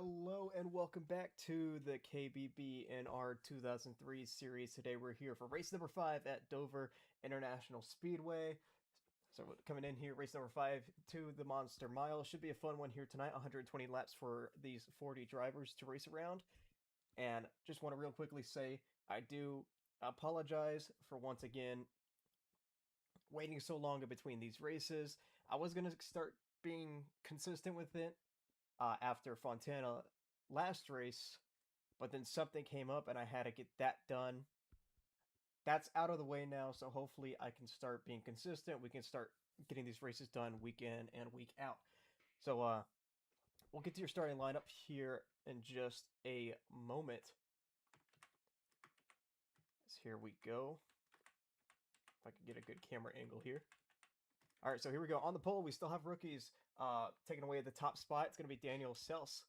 Hello and welcome back to the KBB NR2003 series. Today we're here for race number 5 at Dover International Speedway. So coming in here, race number 5 to the Monster Mile. Should be a fun one here tonight. 120 laps for these 40 drivers to race around. And just want to real quickly say, I do apologize for once again waiting so long in between these races. I was going to start being consistent with it after Fontana last race, but then something came up and I had to get that done. That's out of the way now, so hopefully I can start being consistent. We can start getting these races done week in and week out. So we'll get to your starting lineup here in just a moment. So here we go. If I can get a good camera angle here. All right, so here we go. On the pole, we still have rookies taking away the top spot. It's going to be Daniel Sels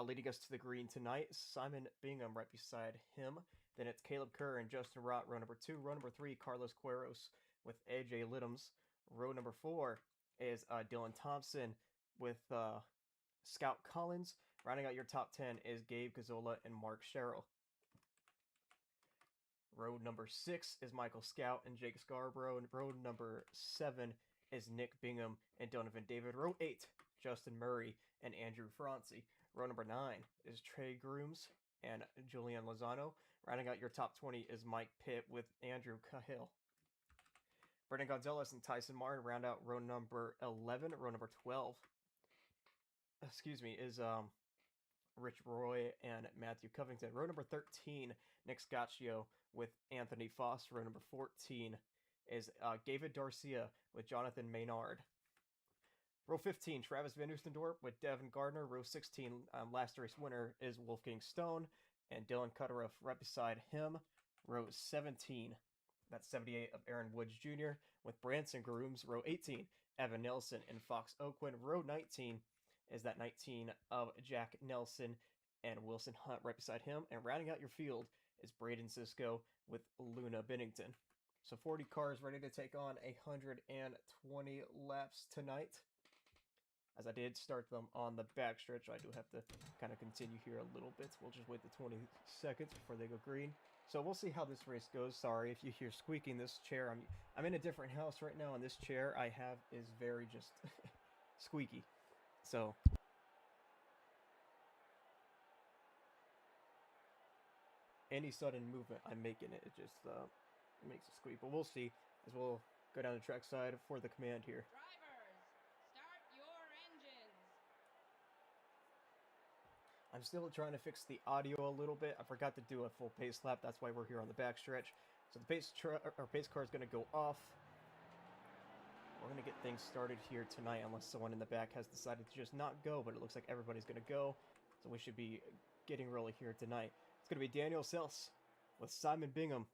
leading us to the green tonight. Simon Bingham right beside him. Then it's Caleb Kerr and Justin Rott, row number 2. Row number 3, Carlos Queiroz with AJ Littums. Row number 4 is Dylan Thompson with Scout Collins. Rounding out your top 10 is Gabe Gazzola and Mark Sherrill. Row number 6 is Michael Scout and Jake Scarborough. And row number 7 is Nick Bingham and Donovan David. Row 8, Justin Murray and Andrew Franci. Row number 9 is Trey Grooms and Julian Lozano. Rounding out your top 20 is Mike Pitt with Andrew Cahill. Brendan Gonzalez and Tyson Martin round out row number 11. Row number 12, is Rich Roy and Matthew Covington. Row number 13, Nick Scaccio with Anthony Foss. Row number 14 is David Garcia with Jonathan Maynard. Row 15, Travis Van Oostendorp with Devin Gardner. Row 16, last race winner is Wolfgang Stone and Dylan Cutteroff right beside him. Row 17, that's 78 of Aaron Woods Jr. with Branson Grooms. Row 18, Evan Nelson and Fox Oakwood. Row 19 is that 19 of Jack Nelson and Wilson Hunt right beside him. And rounding out your field is Braden Sisko with Luna Bennington. So 40 cars ready to take on 120 laps tonight. As I did start them on the backstretch, I do have to kind of continue here a little bit. We'll just wait the 20 seconds before they go green. So we'll see how this race goes. Sorry if you hear squeaking. This chair, I'm in a different house right now, and this chair I have is very just squeaky. So any sudden movement I'm making it just makes it squeak. But we'll see as we'll go down the track side for the command here. I'm still trying to fix the audio a little bit. I forgot to do a full pace lap. That's why we're here on the backstretch. So the pace car is going to go off. We're going to get things started here tonight unless someone in the back has decided to just not go, but it looks like everybody's going to go. So we should be getting rolling here tonight. It's going to be Daniel Sels with Simon Bingham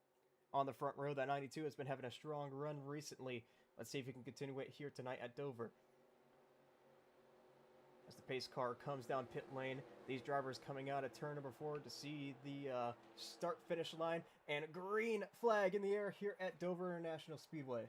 on the front row. That 92 has been having a strong run recently. Let's see if we can continue it here tonight at Dover. As the pace car comes down pit lane, these drivers coming out of turn number 4 to see the start-finish line, and a green flag in the air here at Dover International Speedway.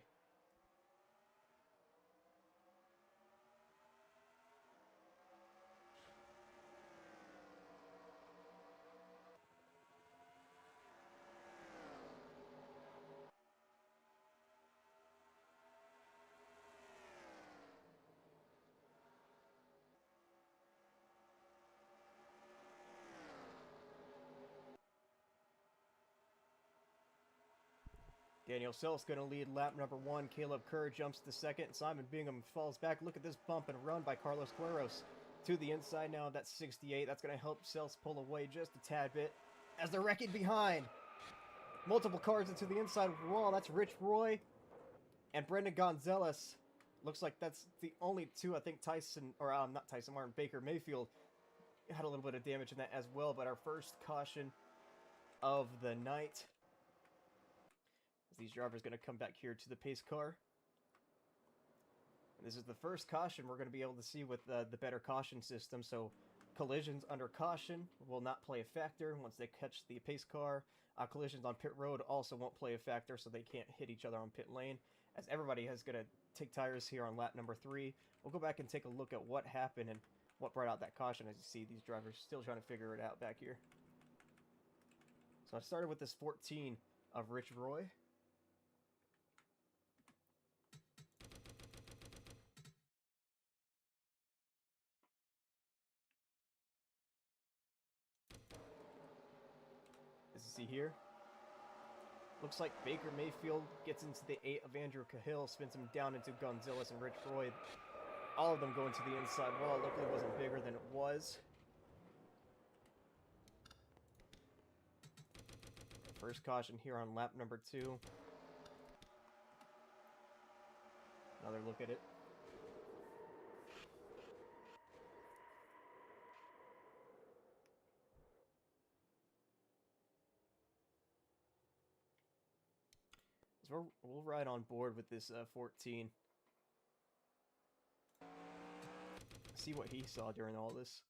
Daniel Sels going to lead lap number 1. Caleb Kerr jumps to second. Simon Bingham falls back. Look at this bump and run by Carlos Queiroz to the inside now. That's 68. That's going to help Sels pull away just a tad bit as they're wrecking behind. Multiple cars into the inside wall. That's Rich Roy and Brendan Gonzalez. Looks like that's the only two. I think Martin Baker Mayfield had a little bit of damage in that as well. But our first caution of the night. These drivers going to come back here to the pace car. And this is the first caution we're going to be able to see with the better caution system. So collisions under caution will not play a factor once they catch the pace car. Collisions on pit road also won't play a factor, so they can't hit each other on pit lane. As everybody is going to take tires here on lap number 3. We'll go back and take a look at what happened and what brought out that caution. As you see, these drivers still trying to figure it out back here. So I started with this 14 of Rich Roy. As you see here, looks like Baker Mayfield gets into the 8 of Andrew Cahill, spins him down into Gonzalez and Rich Roy. All of them going to the inside wall. Luckily it wasn't bigger than it was. First caution here on lap number 2. Another look at it. So we'll ride on board with this 14. See what he saw during all this.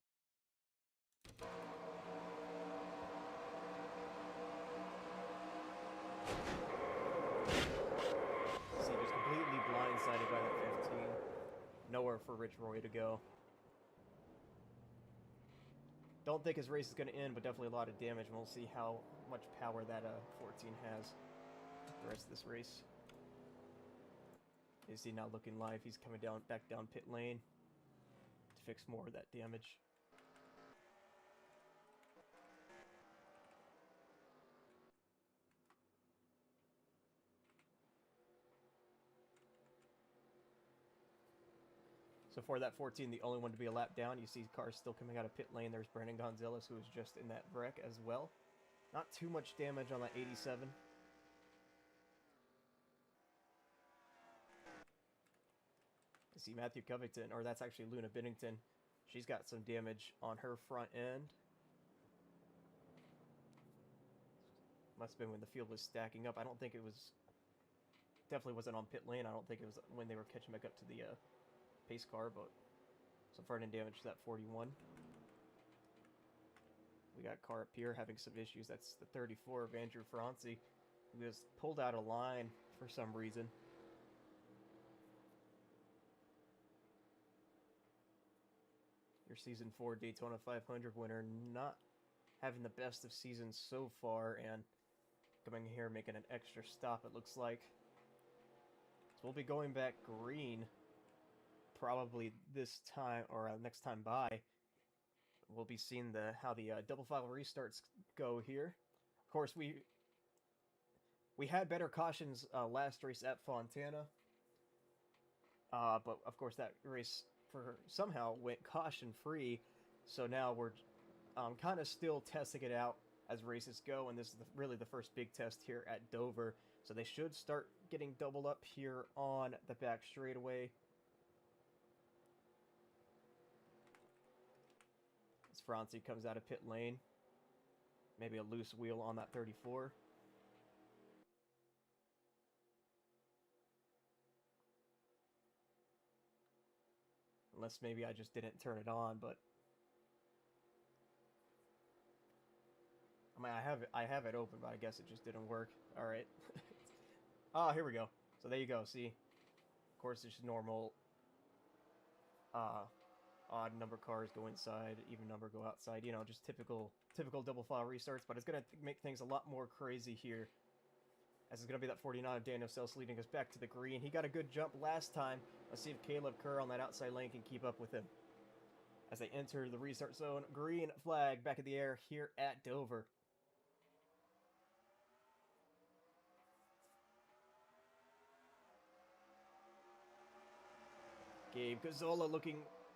See, just completely blindsided by that 15. Nowhere for Rich Roy to go. Don't think his race is going to end, but definitely a lot of damage, and we'll see how much power that 14 has the rest of this race. Is he now looking live? He's coming down, back down pit lane to fix more of that damage. So for that 14, the only one to be a lap down, you see cars still coming out of pit lane. There's Brandon Gonzalez, who was just in that wreck as well. Not too much damage on that 87. You see Matthew Covington, or that's actually Luna Bennington. She's got some damage on her front end. Must have been when the field was stacking up. I don't think it was... Definitely wasn't on pit lane. I don't think it was when they were catching back up to the pace car, but some front end damage to that 41. We got car up here having some issues. That's the 34 of Andrew Franci, who was pulled out of line for some reason. Your Season 4 Daytona 500 winner, not having the best of seasons so far, and coming here making an extra stop, it looks like. So we'll be going back green probably this time, or next time by. We'll be seeing how the double file restarts go here. Of course, we had better cautions last race at Fontana, but of course that race somehow went caution free. So now we're kind of still testing it out as races go, and this is really the first big test here at Dover. So they should start getting doubled up here on the back straightaway. As Franci comes out of pit lane. Maybe a loose wheel on that 34. Unless maybe I just didn't turn it on, but I mean, I have it open, but I guess it just didn't work. All right. Oh, here we go. So there you go. See, of course, it's just normal. Odd number cars go inside, even number go outside. You know, just typical double file restarts. But it's gonna make things a lot more crazy here, as it's gonna be that 49 of Daniel Sells leading us back to the green. He got a good jump last time. Let's see if Caleb Kerr on that outside lane can keep up with him as they enter the restart zone. Green flag back in the air here at Dover. Gabe Gazzola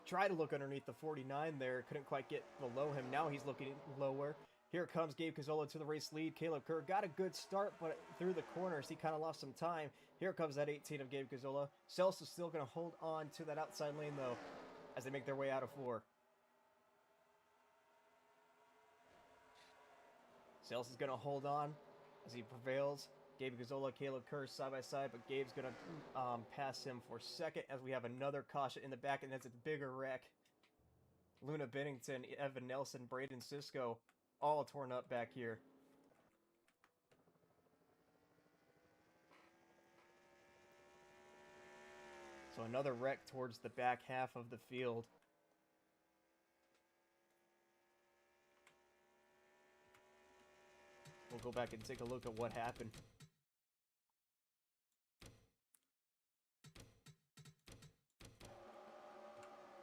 tried to look underneath the 49 there, couldn't quite get below him. Now he's looking lower. Here comes Gabe Gazzola to the race lead. Caleb Kerr got a good start, but through the corners, he kind of lost some time. Here comes that 18 of Gabe Gazzola. Sells is still going to hold on to that outside lane, though, as they make their way out of 4. Sells is going to hold on as he prevails. Gabe Gazzola, Caleb Kerr side by side, but Gabe's going to pass him for second as we have another caution in the back, and that's a bigger wreck. Luna Bennington, Evan Nelson, Braden Sisko, all torn up back here. So another wreck towards the back half of the field. We'll go back and take a look at what happened.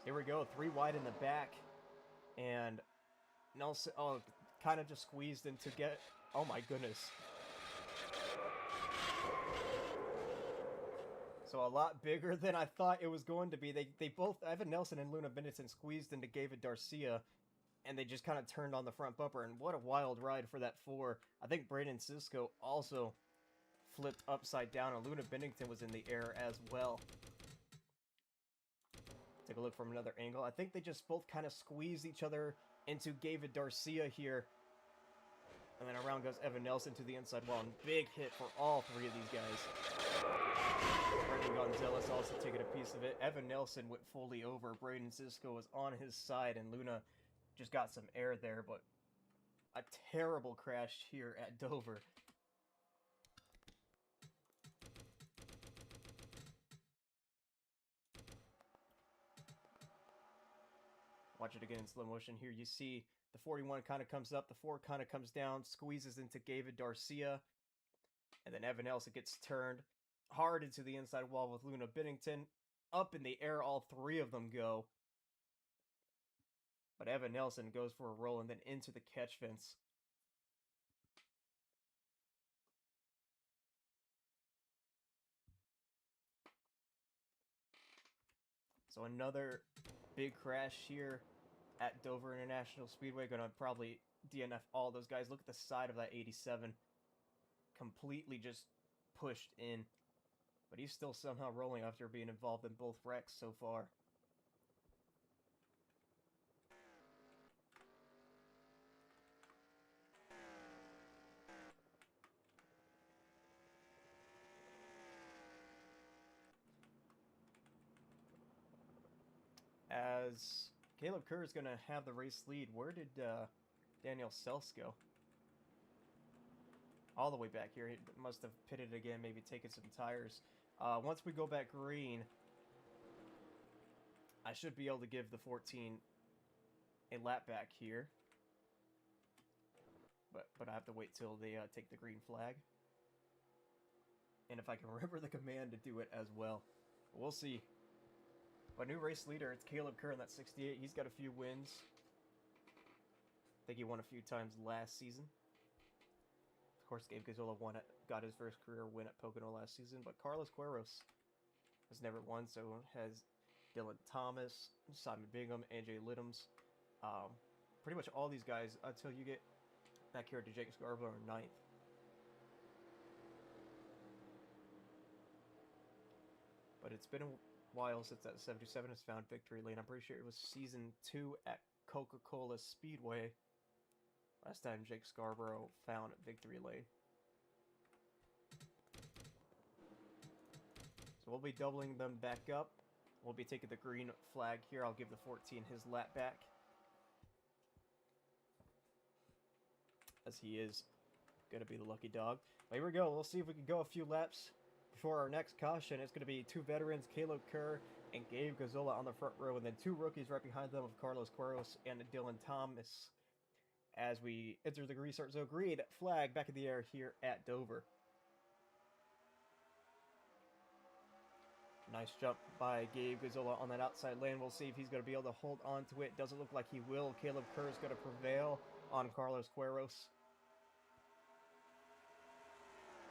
Here we go, 3 wide in the back. And Nelson, oh, kind of just squeezed in to get, oh my goodness. So a lot bigger than I thought it was going to be. They both, Evan Nelson and Luna Bennington, squeezed into David Garcia, and they just kind of turned on the front bumper, and what a wild ride for that 4. I think Braden Sisko also flipped upside down, and Luna Bennington was in the air as well. Take a look from another angle. I think they just both kind of squeezed each other into David Garcia here. And then around goes Evan Nelson to the inside wall, and big hit for all 3 of these guys. Brendan Gonzalez also taking a piece of it. Evan Nelson went fully over. Braden Sisko was on his side, and Luna just got some air there, but a terrible crash here at Dover. Watch it again in slow motion. Here you see the 41 kind of comes up, the 4 kind of comes down, squeezes into David Garcia, and then Evan Nelson gets turned hard into the inside wall with Luna Bennington. Up in the air, all 3 of them go. But Evan Nelson goes for a roll and then into the catch fence. So another big crash here at Dover International Speedway. Gonna probably DNF all those guys. Look at the side of that 87. Completely just pushed in. But he's still somehow rolling after being involved in both wrecks so far. As Caleb Kerr is going to have the race lead. Where did Daniel Sells go? All the way back here. He must have pitted again, maybe taken some tires. Once we go back green, I should be able to give the 14 a lap back here. But I have to wait till they take the green flag. And if I can remember the command to do it as well. We'll see. But new race leader, it's Caleb Kerr in that 68. He's got a few wins. I think he won a few times last season. Of course, Gabe Gazzola got his first career win at Pocono last season. But Carlos Queiroz has never won, so has Dylan Thomas, Simon Bingham, AJ Littums. Pretty much all these guys until you get back here to Jake Scarborough in 9th. But it's been a while since that 77 has found victory lane. I'm pretty sure it was season 2 at Coca-Cola Speedway. Last time Jake Scarborough found victory lane. So we'll be doubling them back up. We'll be taking the green flag here. I'll give the 14 his lap back. As he is going to be the lucky dog. But here we go. We'll see if we can go a few laps before our next caution. It's going to be 2 veterans, Caleb Kerr and Gabe Gazzola on the front row, and then 2 rookies right behind them of Carlos Queiroz and Dylan Thomas. As we enter the restart zone, green flag back in the air here at Dover. Nice jump by Gabe Gazzola on that outside lane. We'll see if he's going to be able to hold on to it. Doesn't look like he will. Caleb Kerr is going to prevail on Carlos Queiroz.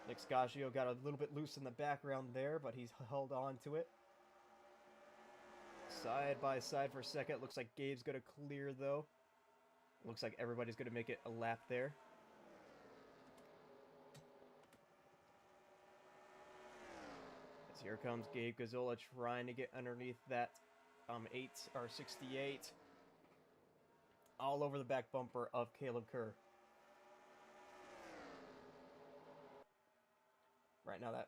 Nick Scagio got a little bit loose in the background there, but he's held on to it. Side by side for a second. Looks like Gabe's going to clear, though. Looks like everybody's going to make it a lap there. As here comes Gabe Gazzola trying to get underneath that 68. All over the back bumper of Caleb Kerr. Right now that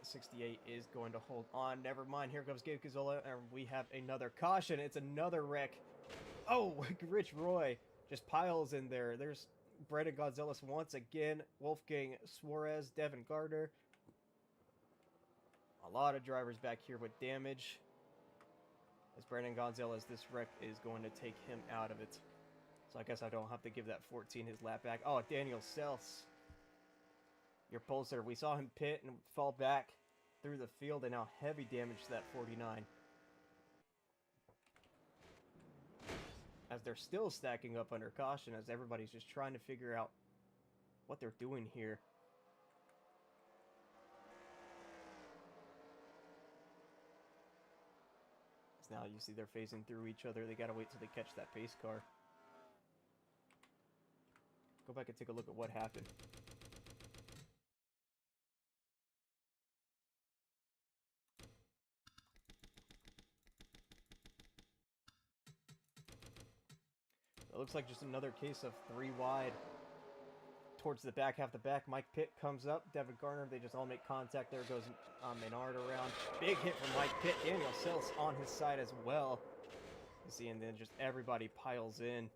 68 is going to hold on. Never mind. Here comes Gabe Gazzola, and we have another caution. It's another wreck. Oh, Rich Roy just piles in there. There's Brandon Gonzalez once again. Wolfgang Suarez, Devin Gardner. A lot of drivers back here with damage. As Brandon Gonzalez, this wreck is going to take him out of it. So I guess I don't have to give that 14 his lap back. Oh, Daniel Sells. Your pulsar. We saw him pit and fall back through the field, and now heavy damage to that 49. As they're still stacking up under caution, as everybody's just trying to figure out what they're doing here. Now you see they're phasing through each other. They gotta wait till they catch that pace car. Go back and take a look at what happened. It looks like just another case of 3 wide. Towards the back, half the back, Mike Pitt comes up. Devin Garner, they just all make contact. There goes Menard around. Big hit from Mike Pitt. Daniel Sells on his side as well. You see, and then just everybody piles in.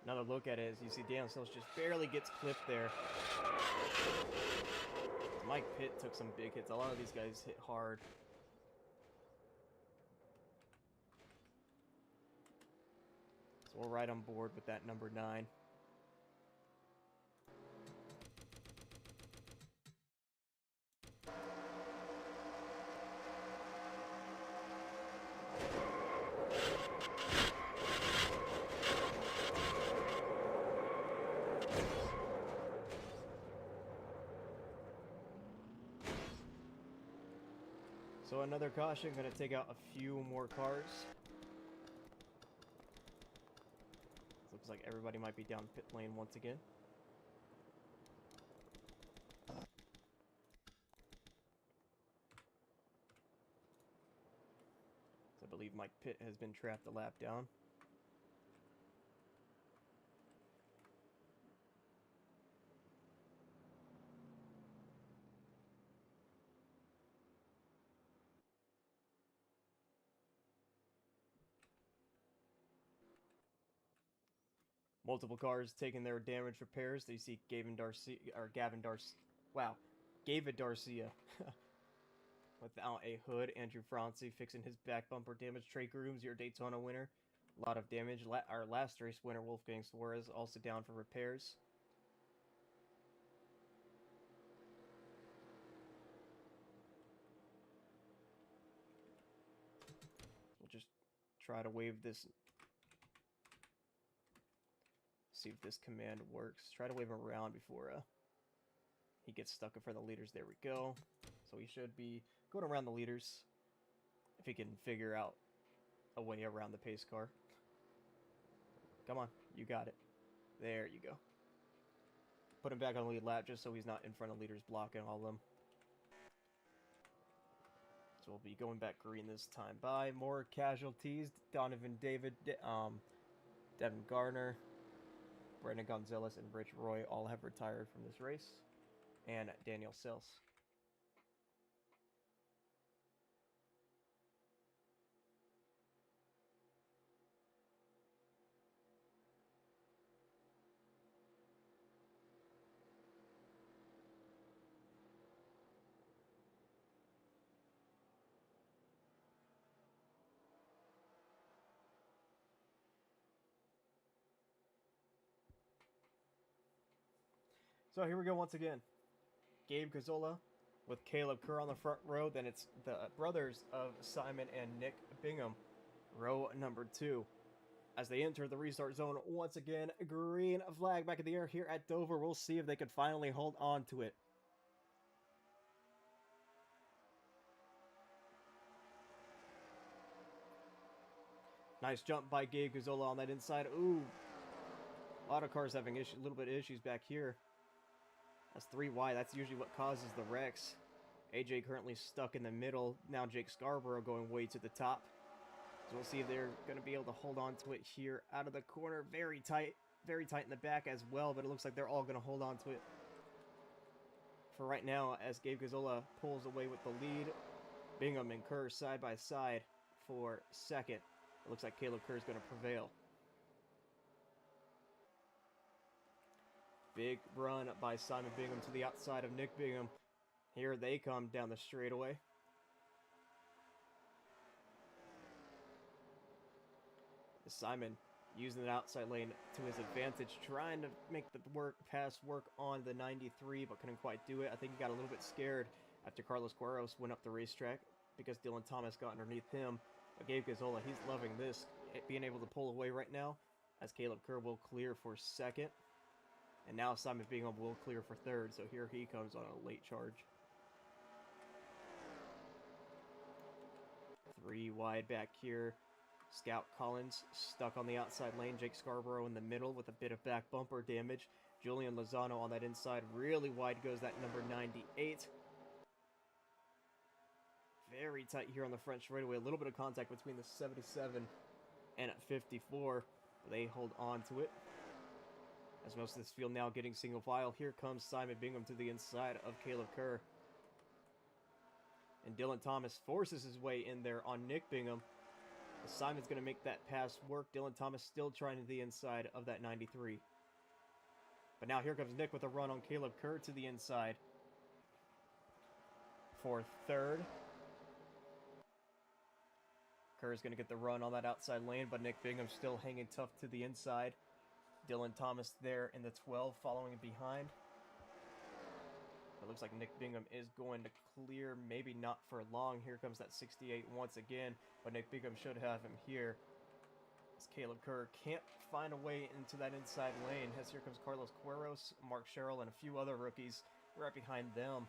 Another look at it as you see Daniel Sells just barely gets clipped there. Mike Pitt took some big hits. A lot of these guys hit hard. So we're right on board with that number 9. So another caution, going to take out a few more cars. Looks like everybody might be down pit lane once again. So I believe Mike Pitt has been trapped a lap down. Multiple cars taking their damage repairs. They see Gavin Darcy or Gavin Darcy. Wow, David Garcia without a hood. Andrew Francie fixing his back bumper damage. Trey Grooms, your Daytona winner, a lot of damage. Our last race winner, Wolfgang Suarez, also down for repairs. We'll just try to wave this. See if this command works. Try to wave him around before he gets stuck in front of the leaders. There we go. So he should be going around the leaders if he can figure out a way around the pace car. Come on, you got it. There you go. Put him back on the lead lap just so he's not in front of leaders blocking all of them. So we'll be going back green this time. By more casualties. Donovan David, Devin Garner, Brandon Gonzalez, and Rich Roy all have retired from this race. And Daniel Sells. So here we go once again. Gabe Gazzola with Caleb Kerr on the front row. Then it's the brothers of Simon and Nick Bingham, row number 2. As they enter the restart zone once again, green flag back in the air here at Dover. We'll see if they can finally hold on to it. Nice jump by Gabe Gazzola on that inside. Ooh, a lot of cars having a little bit of issues back here. That's 3 wide. That's usually what causes the wrecks. AJ currently stuck in the middle. Now Jake Scarborough going way to the top. So we'll see if they're going to be able to hold on to it here out of the corner. Very tight in the back as well, but it looks like they're all going to hold on to it for right now as Gabe Gazzola pulls away with the lead. Bingham and Kerr side by side for second. It looks like Caleb Kerr is going to prevail. Big run by Simon Bingham to the outside of Nick Bingham. Here they come down the straightaway. Simon using the outside lane to his advantage, trying to make the pass work on the 93, but couldn't quite do it. I think he got a little bit scared after Carlos Queiroz went up the racetrack because Dylan Thomas got underneath him. But Gabe Gazzola, he's loving this, being able to pull away right now, as Caleb Kerr will clear for second. And now Simon Bingham will clear for third, so here he comes on a late charge. 3 wide back here. Scout Collins stuck on the outside lane. Jake Scarborough in the middle with a bit of back bumper damage. Julian Lozano on that inside. Really wide goes that number 98. Very tight here on the front straightaway. A little bit of contact between the 77 and 54. They hold on to it. As most of this field now getting single file. Here comes Simon Bingham to the inside of Caleb Kerr. And Dylan Thomas forces his way in there on Nick Bingham. Simon's going to make that pass work. Dylan Thomas still trying to the inside of that 93. But now here comes Nick with a run on Caleb Kerr to the inside for third. Kerr's going to get the run on that outside lane, but Nick Bingham still hanging tough to the inside. Dylan Thomas there in the 12 following behind. It looks like Nick Bingham is going to clear, maybe not for long. Here comes that 68 once again, but Nick Bingham should have him here. As Caleb Kerr can't find a way into that inside lane. As here comes Carlos Queiroz, Mark Sherrill, and a few other rookies right behind them.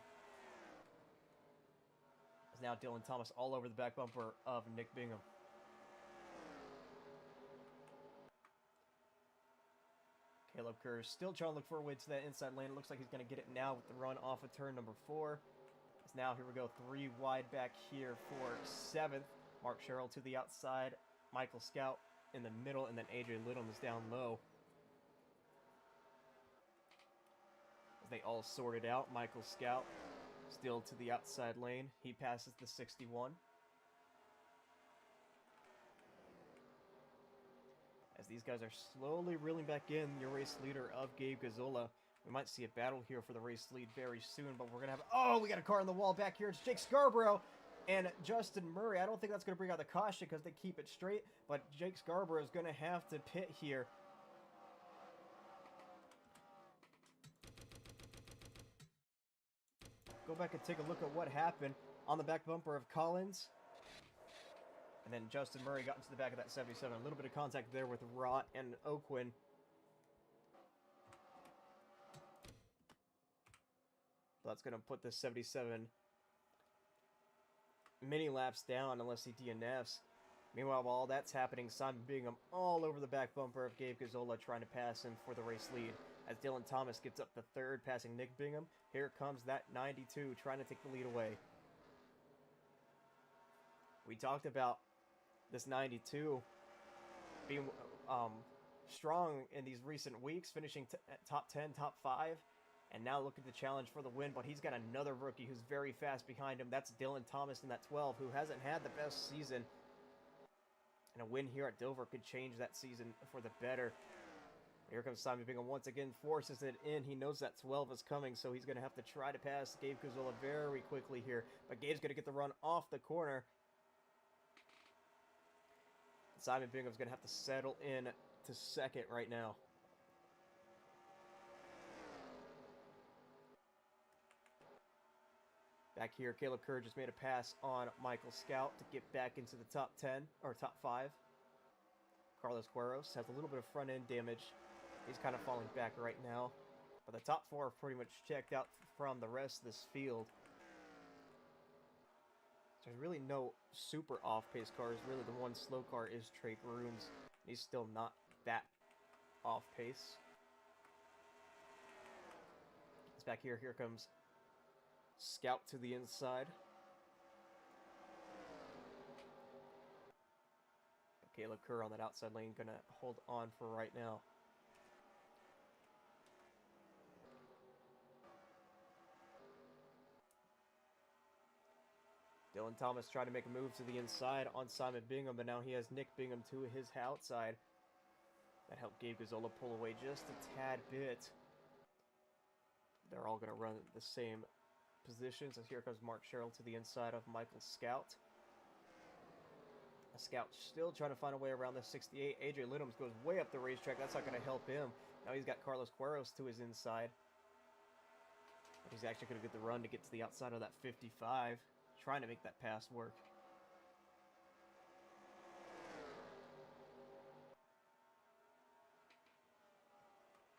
As now Dylan Thomas all over the back bumper of Nick Bingham. Caleb Kerr still trying to look for a way to that inside lane. It looks like he's going to get it now with the run off of turn number 4. As now, here we go, 3 wide back here for 7th. Mark Sherrill to the outside. Michael Scout in the middle, and then AJ Little is down low. As they all sorted out, Michael Scout still to the outside lane. He passes the 61. As these guys are slowly reeling back in, your race leader of Gabe Gazzola. We might see a battle here for the race lead very soon, but we're going to have... Oh, we got a car on the wall back here. It's Jake Scarborough and Justin Murray. I don't think that's going to bring out the caution because they keep it straight, but Jake Scarborough is going to have to pit here. Go back and take a look at what happened on the back bumper of Collins. And then Justin Murray got into the back of that 77. A little bit of contact there with Rott and Oquin. So that's going to put the 77 mini laps down unless he DNFs. Meanwhile, while all that's happening, Simon Bingham all over the back bumper of Gabe Gazzola trying to pass him for the race lead. As Dylan Thomas gets up to third, passing Nick Bingham. Here comes that 92 trying to take the lead away. We talked about this 92 being strong in these recent weeks, finishing at top 10, top 5, and now looking to challenge for the win, but he's got another rookie who's very fast behind him. That's Dylan Thomas in that 12, who hasn't had the best season, and a win here at Dover could change that season for the better. Here comes Simon Bingham once again, forces it in. He knows that 12 is coming, so he's going to have to try to pass Gabe Gazzola very quickly here, but Gabe's going to get the run off the corner. Simon Bingham's going to have to settle in to second right now. Back here, Caleb Kerr just made a pass on Michael Scout to get back into the top 10, or top 5. Carlos Queiroz has a little bit of front end damage. He's kind of falling back right now. But the top 4 are pretty much checked out from the rest of this field. There's really no super off-pace cars. Really, the one slow car is Trey Grooms. He's still not that off-pace. It's back here. Here comes Scout to the inside. Caleb Kerr on that outside lane going to hold on for right now. Dylan Thomas tried to make a move to the inside on Simon Bingham, but now he has Nick Bingham to his outside. That helped Gabe Gazzola pull away just a tad bit. they're all going to run the same positions. As here comes Mark Sherrill to the inside of Michael Scout. Scout still trying to find a way around the 68. AJ Littums goes way up the racetrack. That's not going to help him. Now he's got Carlos Queiroz to his inside. But he's actually going to get the run to get to the outside of that 55. Trying to make that pass work.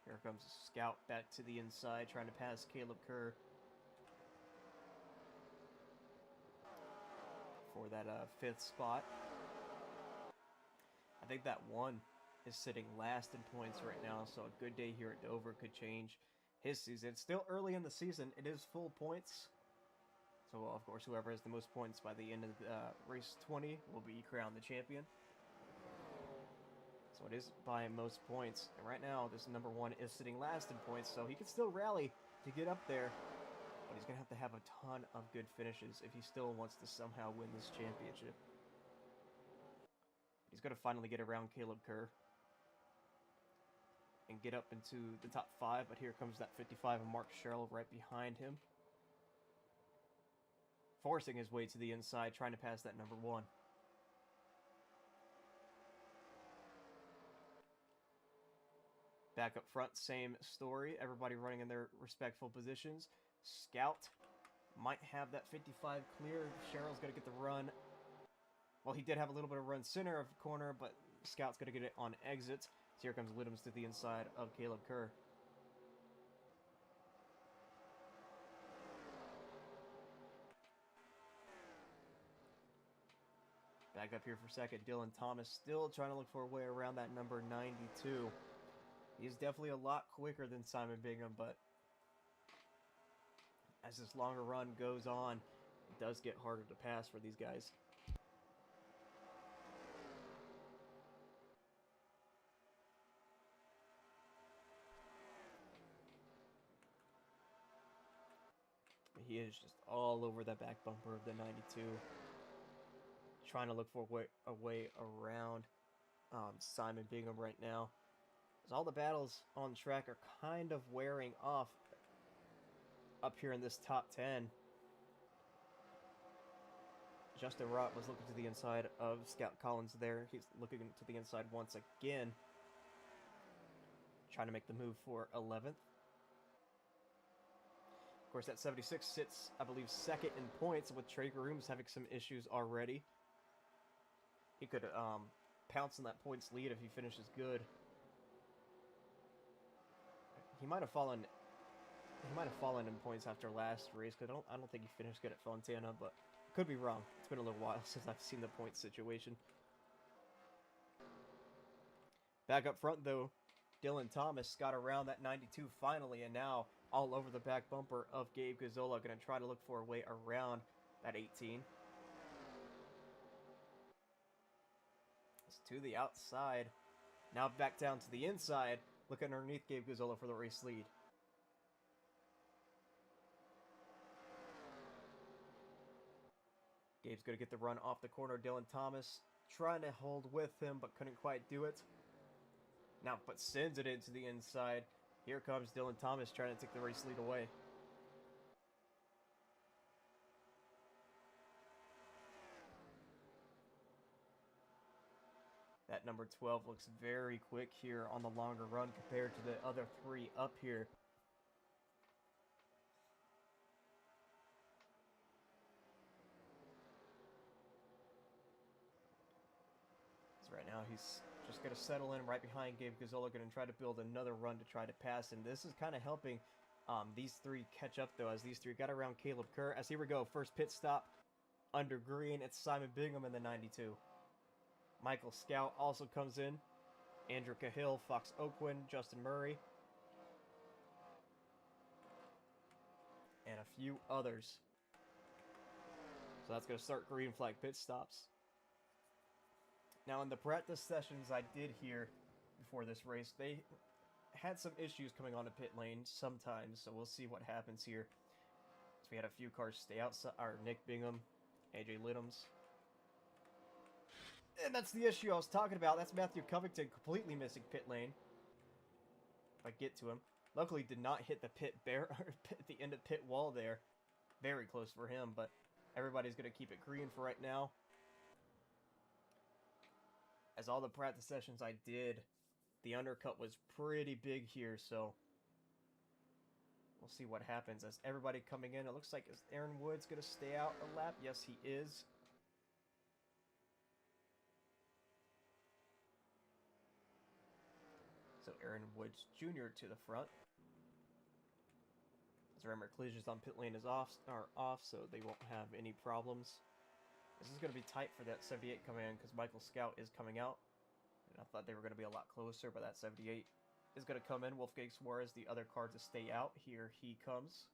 Here comes Scout back to the inside, trying to pass Caleb Kerr for that 5th spot. I think that 1 is sitting last in points right now, so a good day here at Dover could change his season. It's still early in the season. It is full points. So, of course, whoever has the most points by the end of race 20 will be crowned the champion. So it is by most points. And right now, this number 1 is sitting last in points, so he can still rally to get up there. But he's going to have a ton of good finishes if he still wants to somehow win this championship. He's going to finally get around Caleb Kerr and get up into the top 5. But here comes that 55 of Mark Sherrill right behind him, forcing his way to the inside, trying to pass that number 1. Back up front, same story. Everybody running in their respectful positions. Scout might have that 55 clear. Sherrill's going to get the run. Well, he did have a little bit of run center of the corner, but Scout's going to get it on exit. So here comes Littums to the inside of Caleb Kerr. Back up here for second. Dylan Thomas still trying to look for a way around that number 92. He's definitely a lot quicker than Simon Bingham, but as this longer run goes on, it does get harder to pass for these guys. He is just all over that back bumper of the 92. Trying to look for a way around Simon Bingham right now. As all the battles on track are kind of wearing off up here in this top 10. Justin Rott was looking to the inside of Scout Collins there. He's looking to the inside once again. Trying to make the move for 11th. Of course, that 76 sits, I believe, second in points, with Trey Grooms having some issues already. He could pounce on that points lead if he finishes good. He might have fallen. He might have fallen in points after last race, because I don't think he finished good at Fontana, but could be wrong. It's been a little while since I've seen the points situation. Back up front, though, Dylan Thomas got around that 92 finally, and now all over the back bumper of Gabe Gazzola. Going to try to look for a way around that 18. It's to the outside. Now back down to the inside. Looking underneath Gabe Gazzola for the race lead. Gabe's going to get the run off the corner. Dylan Thomas trying to hold with him, but couldn't quite do it. Now, but sends it into the inside. Here comes Dylan Thomas trying to take the race lead away. That number 12 looks very quick here on the longer run compared to the other 3 up here. So right now he's just going to settle in right behind Gabe Gazzola, going to try to build another run to try to pass him. This is kind of helping these 3 catch up, though, as these 3 got around Caleb Kerr. As here we go, first pit stop under green. It's Simon Bingham in the 92. Michael Scout also comes in. Andrew Cahill, Fox Oakwin, Justin Murray, and a few others. So that's going to start green flag pit stops. Now, in the practice sessions I did here before this race, they had some issues coming onto pit lane sometimes, so we'll see what happens here. So we had a few cars stay outside, or Nick Bingham, AJ Littums. And that's the issue I was talking about. That's Matthew Covington completely missing pit lane. If I get to him. Luckily, did not hit the the end of pit wall there. Very close for him, but everybody's going to keep it green for right now. As all the practice sessions I did, the undercut was pretty big here, so we'll see what happens. As everybody coming in, it looks like, is Aaron Woods going to stay out a lap? Yes, he is. So Aaron Woods Jr. to the front. As remember, collisions on pit lane are off, so they won't have any problems. This is going to be tight for that 78 coming in because Michael Scout is coming out. And I thought they were going to be a lot closer, but that 78 is going to come in. Wolfgang Suarez, the other car to stay out. Here he comes.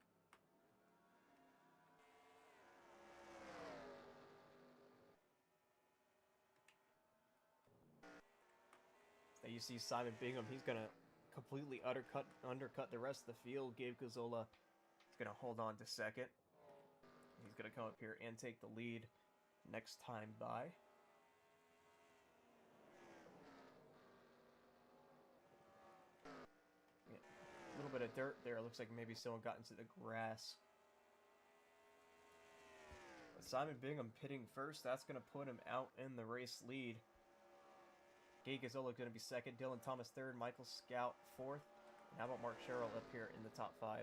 There you see Simon Bingham. He's going to completely undercut the rest of the field. Gabe Gazzola is going to hold on to second. He's going to come up here and take the lead next time by. Yeah, a little bit of dirt there. Looks like maybe someone got into the grass. But Simon Bingham pitting first. That's going to put him out in the race lead. Gabe Gazzola going to be second. Dylan Thomas third. Michael Scout fourth. And how about Mark Sherrill up here in the top 5?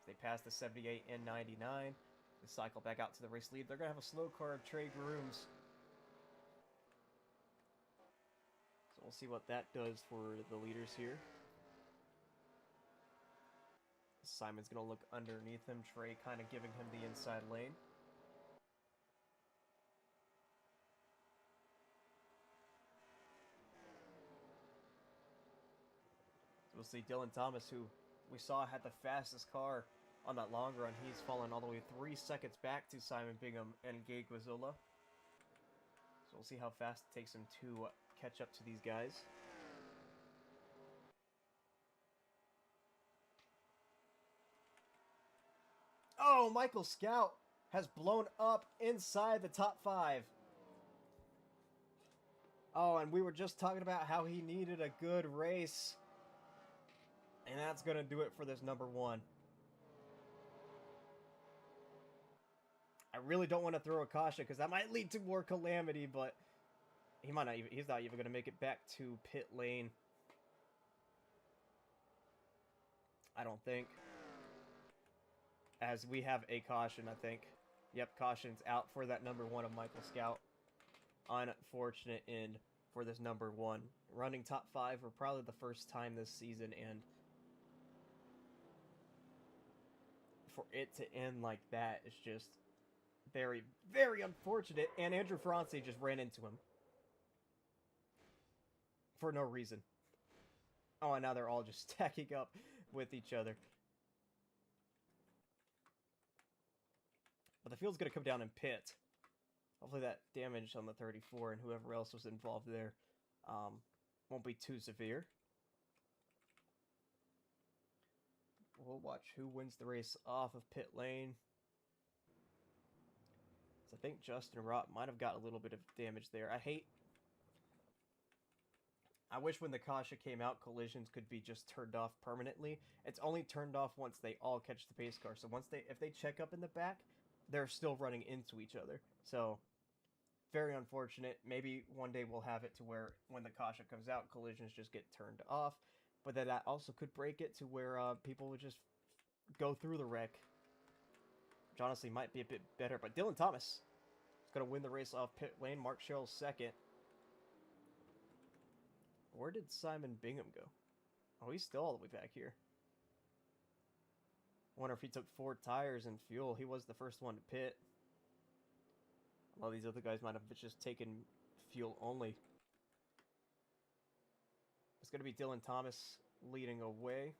They pass the 78 and 99. They cycle back out to the race lead. They're going to have a slow car of Trey Grooms. So we'll see what that does for the leaders here. Simon's going to look underneath him. Trey kind of giving him the inside lane. So we'll see Dylan Thomas, who we saw had the fastest car on that long run. He's fallen all the way 3 seconds back to Simon Bingham and Gabe Gazzola. So we'll see how fast it takes him to catch up to these guys. Oh, Michael Scout has blown up inside the top 5. Oh, and we were just talking about how he needed a good race. And that's going to do it for this number 1. I really don't want to throw a caution because that might lead to more calamity, but he's not even going to make it back to pit lane. I don't think. As we have a caution, I think. Yep, caution's out for that number 1 of Michael Scout. Unfortunate end for this number 1. Running top 5 for probably the first time this season, and for it to end like that is just very, very unfortunate. And Andrew Franci just ran into him. For no reason. Oh, and now they're all just stacking up with each other. But the field's going to come down and pit. Hopefully that damage on the 34 and whoever else was involved there won't be too severe. We'll watch who wins the race off of pit lane. So I think Justin Rott might have got a little bit of damage there. I wish when the caution came out, collisions could be just turned off permanently. It's only turned off once they all catch the pace car. So if they check up in the back, they're still running into each other. So very unfortunate. Maybe one day we'll have it to where when the caution comes out, collisions just get turned off. But then that also could break it to where people would just go through the wreck. Which honestly might be a bit better. But Dylan Thomas is going to win the race off pit lane. Mark Sherrill second. Where did Simon Bingham go? Oh, he's still all the way back here. I wonder if he took 4 tires and fuel. He was the first one to pit. A lot of these other guys might have just taken fuel only. It's going to be Dylan Thomas leading away.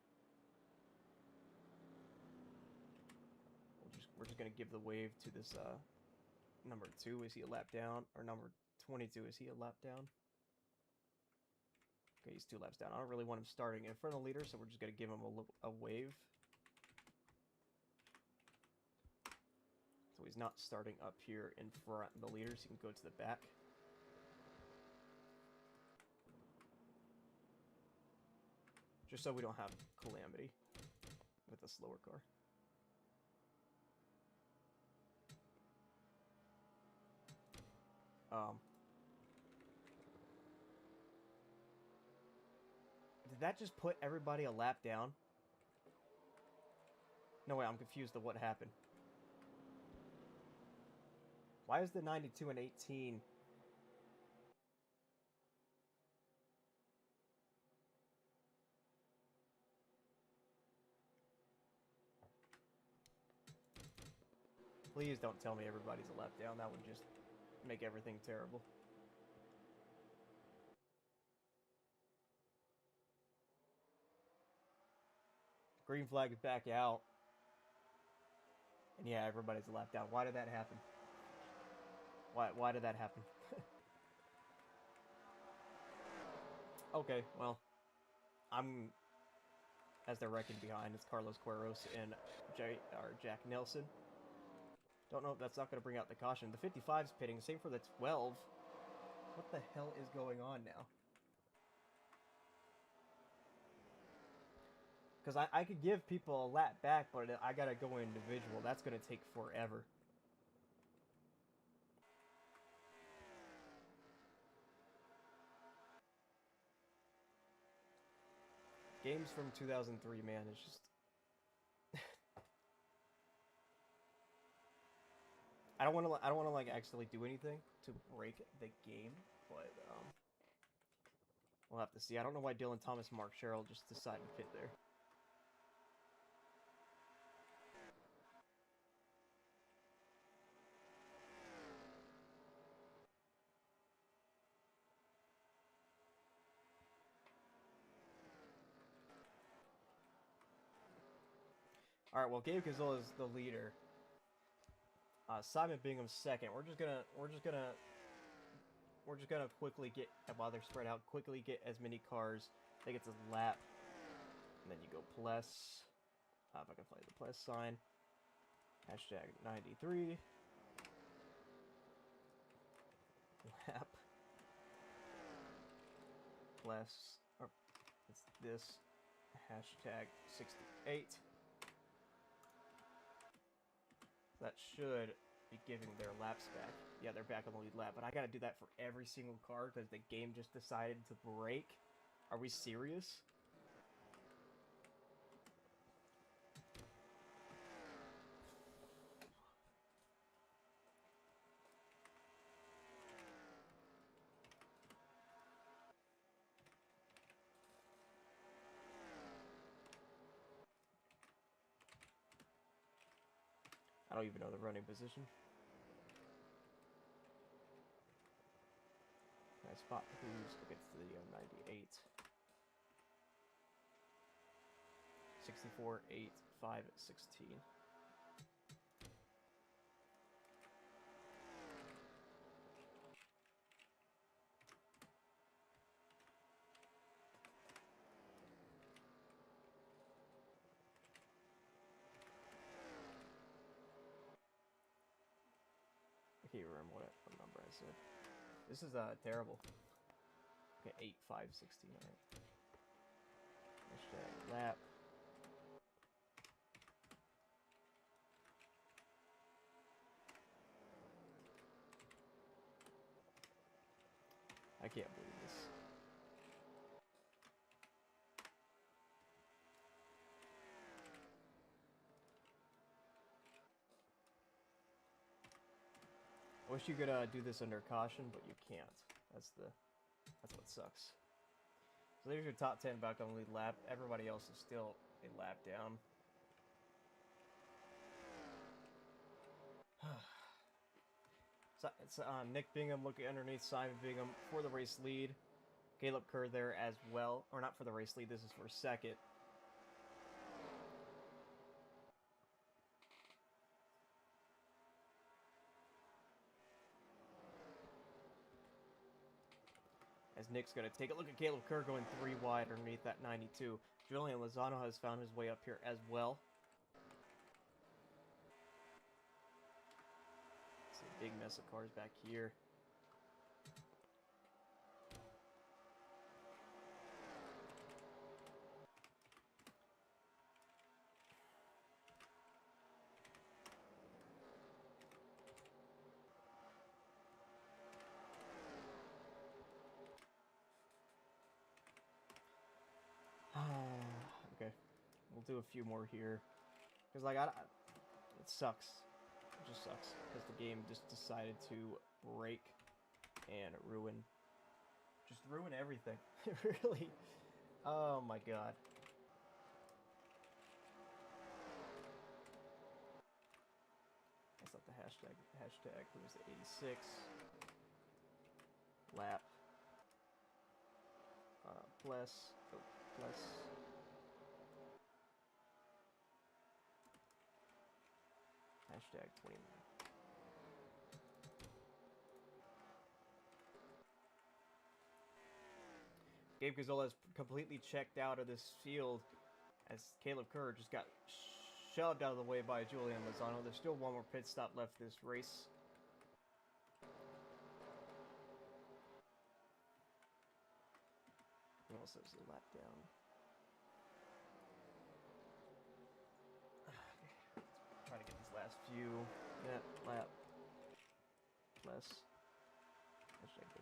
We're just going to give the wave to this number 2. Is he a lap down? Or number 22, is he a lap down? Okay, he's 2 laps down. I don't really want him starting in front of the leader, so we're just going to give him a wave. So he's not starting up here in front of the leaders. He can go to the back. Just so we don't have calamity with a slower car. Did that just put everybody a lap down? No, wait, I'm confused of what happened. Why is the 92 and 18... Please don't tell me everybody's a lap down. That would just make everything terrible. Green flag is back out. And yeah, everybody's a lap down. Why did that happen? Why did that happen? Okay, well, I'm, as they're wrecking behind, it's Carlos Queiroz and Jack Nelson. Don't know if that's not going to bring out the caution. The 55's pitting, same for the 12. What the hell is going on now? Because I could give people a lap back, but I gotta go individual. That's gonna take forever. Games from 2003, man, it's just... I don't want to like actually do anything to break the game, but we'll have to see. I don't know why Dylan Thomas and Mark Sherrill just decided to pit there. All right, well, Gabe Gazzola is the leader. Simon Bingham's second. We're just gonna quickly get, while they're spread out, quickly get as many cars. I think it's a lap, and then you go plus. If I can find the plus sign. Hashtag 93. Lap. Plus. Or it's this. Hashtag 68. That should be giving their laps back. Yeah, they're back on the lead lap, but I gotta do that for every single car because the game just decided to break. Are we serious? I don't even know the running position. Can I spot who's against the 98? 64, 8, 5, 16. I can't remember what number I said. This is terrible. Okay, 8, 5, 16. All right. Hashtag lap. I can't believe this. I wish you could do this under caution, but you can't. That's what sucks. So there's your top 10 back on the lead lap. Everybody else is still a lap down. So it's Nick Bingham looking underneath Simon Bingham for the race lead. Caleb Kerr there as well. Or not for the race lead, this is for second. As Nick's going to take a look at Caleb Kerr going 3 wide underneath that 92. Julian Lozano has found his way up here as well. It's a big mess of cars back here. do a few more here. Because, like, it sucks. It just sucks. Because the game just decided to break and ruin. Just ruin everything. Really. Oh my god. That's not the hashtag. Hashtag, who was it? 86. Lap. Bless. Oh, bless. Hashtag 29. Gabe Gazzola is completely checked out of this field as Caleb Kerr just got shoved out of the way by Julian Lozano. There's still one more pit stop left this race. He also has a lap down. Try to get these last few. Yeah, lap. Less. Hashtag 3.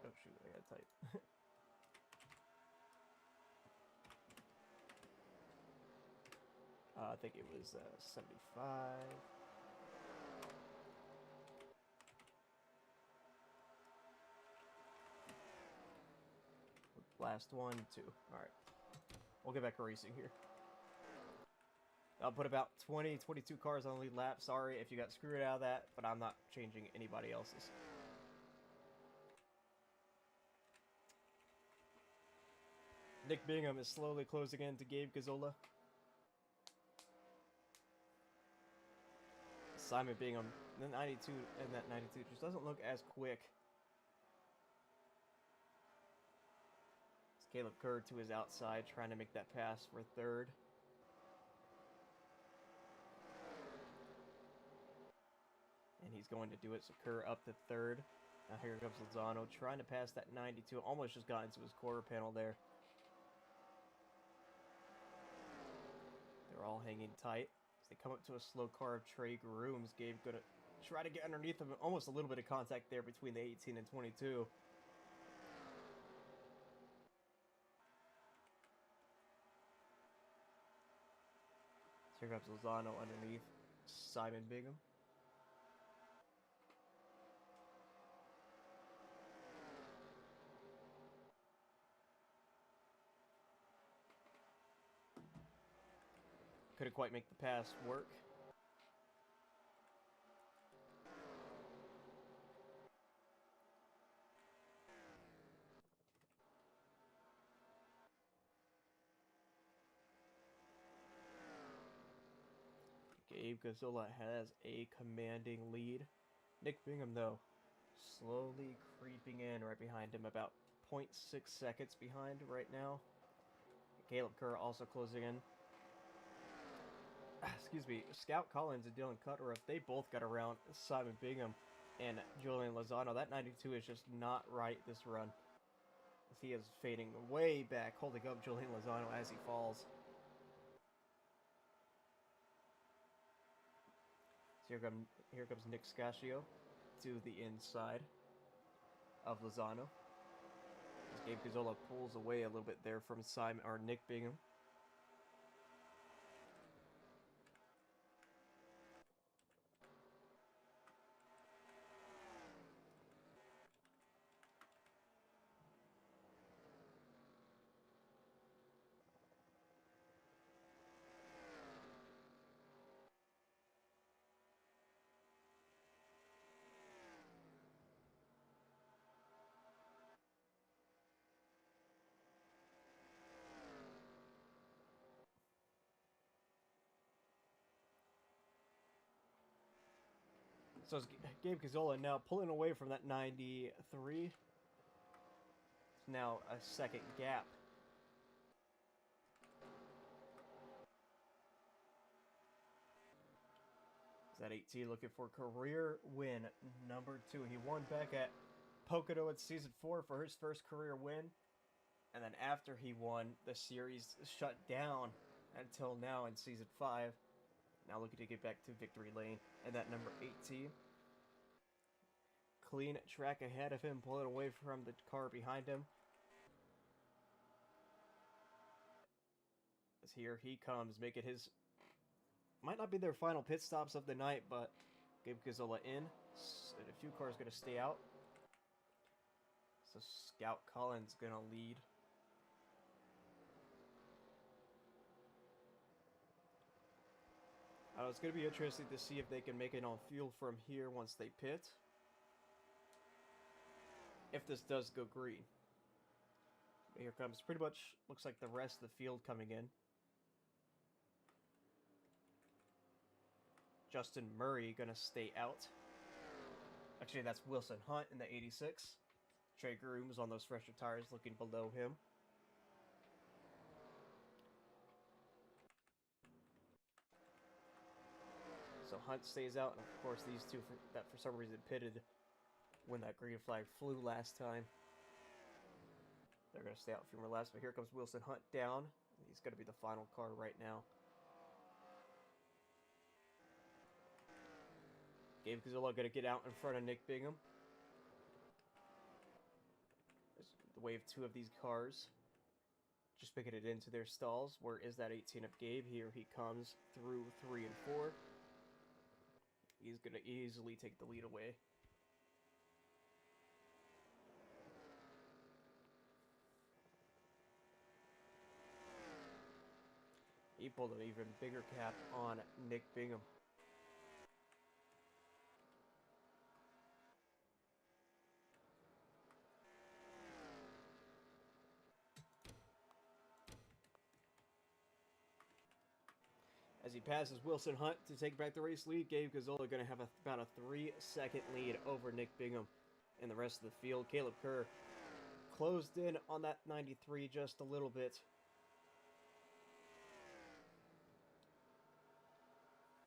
Oh shoot, I gotta type. I think it was 75. Last 1, 2. Alright. We'll get back to racing here. I'll put about 20, 22 cars on the lead lap. Sorry if you got screwed out of that, but I'm not changing anybody else's. Nick Bingham is slowly closing in to Gabe Gazzola. Simon Bingham, the 92, and that 92 just doesn't look as quick. It's Caleb Kerr to his outside, trying to make that pass for third. And he's going to do it, so Kerr up to third. Now here comes Lozano, trying to pass that 92. Almost just got into his quarter panel there. They're all hanging tight. As they come up to a slow car of Trey Grooms, Gabe gonna try to get underneath him. Almost a little bit of contact there between the 18 and 22. So here comes Lozano underneath Simon Bingham. Couldn't quite make the pass work. Gabe Gazzola has a commanding lead. Nick Bingham, though, slowly creeping in right behind him, about 0.6 seconds behind right now. Caleb Kerr also closing in. Excuse me, Scout Collins and Dylan Cutterup, they both got around Simon Bingham and Julian Lozano. That 92 is just not right this run. As he is fading way back, holding up Julian Lozano as he falls. So here comes Nick Scaccio to the inside of Lozano. As Gabe Gazzola pulls away a little bit there from Nick Bingham. So it's Gabe Gazzola now pulling away from that 93. It's now a second gap. That 18 looking for career win number 2. He won back at Pocono in Season 4 for his first career win. And then after he won, the series shut down until now in Season 5. Now looking to get back to victory lane. And that number 18. Clean track ahead of him, pulling away from the car behind him. As here he comes, making his... Might not be their final pit stops of the night, but Gabe Gazzola in. And a few cars going to stay out. So Scout Collins going to lead. It's going to be interesting to see if they can make it on fuel from here once they pit. If this does go green. Here comes pretty much, looks like the rest of the field coming in. Justin Murray going to stay out. Actually, that's Wilson Hunt in the 86. Trey Grooms on those fresher tires looking below him. So Hunt stays out, and of course these two that for some reason pitted when that green flag flew last time. They're going to stay out a few more laps, but here comes Wilson Hunt down. He's going to be the final car right now. Gabe Gazzola going to get out in front of Nick Bingham. There's the wave 2 of these cars. Just picking it into their stalls. Where is that 18 of Gabe? Here he comes through 3 and 4. He's going to easily take the lead away. He pulled an even bigger cap on Nick Bingham. As he passes Wilson Hunt to take back the race lead, Gabe Gazzola going to have about a 3-second lead over Nick Bingham in the rest of the field. Caleb Kerr closed in on that 93 just a little bit.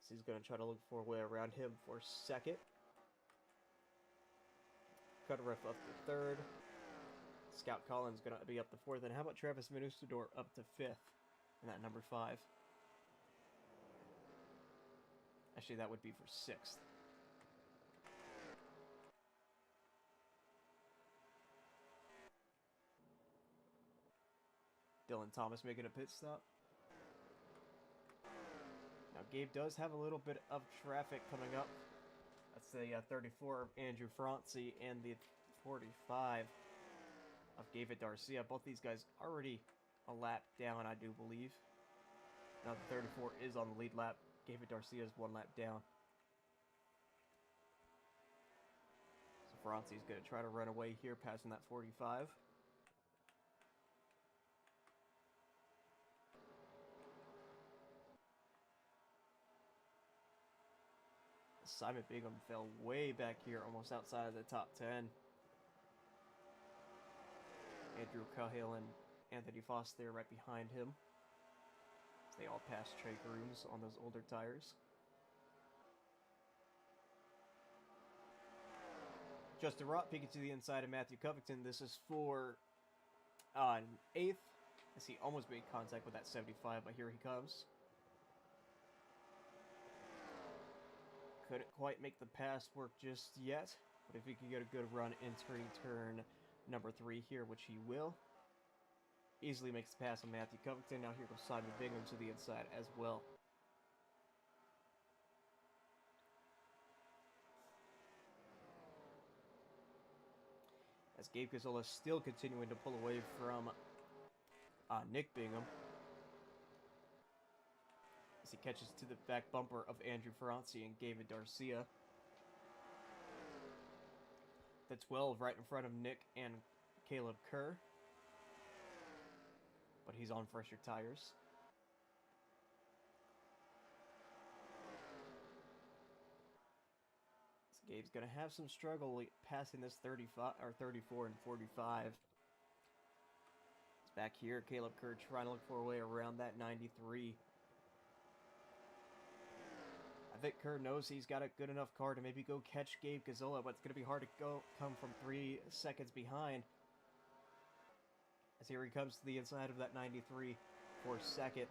So he's going to try to look for a way around him for second. Cutter up to third. Scout Collins going to be up to fourth. And how about Travis Manustador up to fifth in that number 5? Actually, that would be for sixth. Dylan Thomas making a pit stop. Now, Gabe does have a little bit of traffic coming up. That's the 34 of Andrew Franci and the 45 of David Garcia. Both these guys already a lap down, I do believe. Now, the 34 is on the lead lap. David Garcia is 1 lap down. So Franci's going to try to run away here, passing that 45. Simon Bingham fell way back here, almost outside of the top 10. Andrew Cahill and Anthony Foss there right behind him. They all passed Trey Grooms on those older tires. Justin Rott peeking to the inside of Matthew Covington. This is for 8th. As he almost made contact with that 75, but here he comes. Couldn't quite make the pass work just yet, but if he can get a good run entering turn number 3 here, which he will, easily makes the pass on Matthew Covington. Now here comes Simon Bingham to the inside as well. As Gabe Gazzola is still continuing to pull away from Nick Bingham. As he catches to the back bumper of Andrew Franci and David Garcia. The 12 right in front of Nick and Caleb Kerr. But he's on fresher tires. So Gabe's going to have some struggle passing this 35 or 34 and 45. It's back here. Caleb Kerr trying to look for a way around that 93. I Vic Kerr knows he's got a good enough car to maybe go catch Gabe Gazzola, but it's going to be hard to come from 3 seconds behind. As here he comes to the inside of that 93 for second.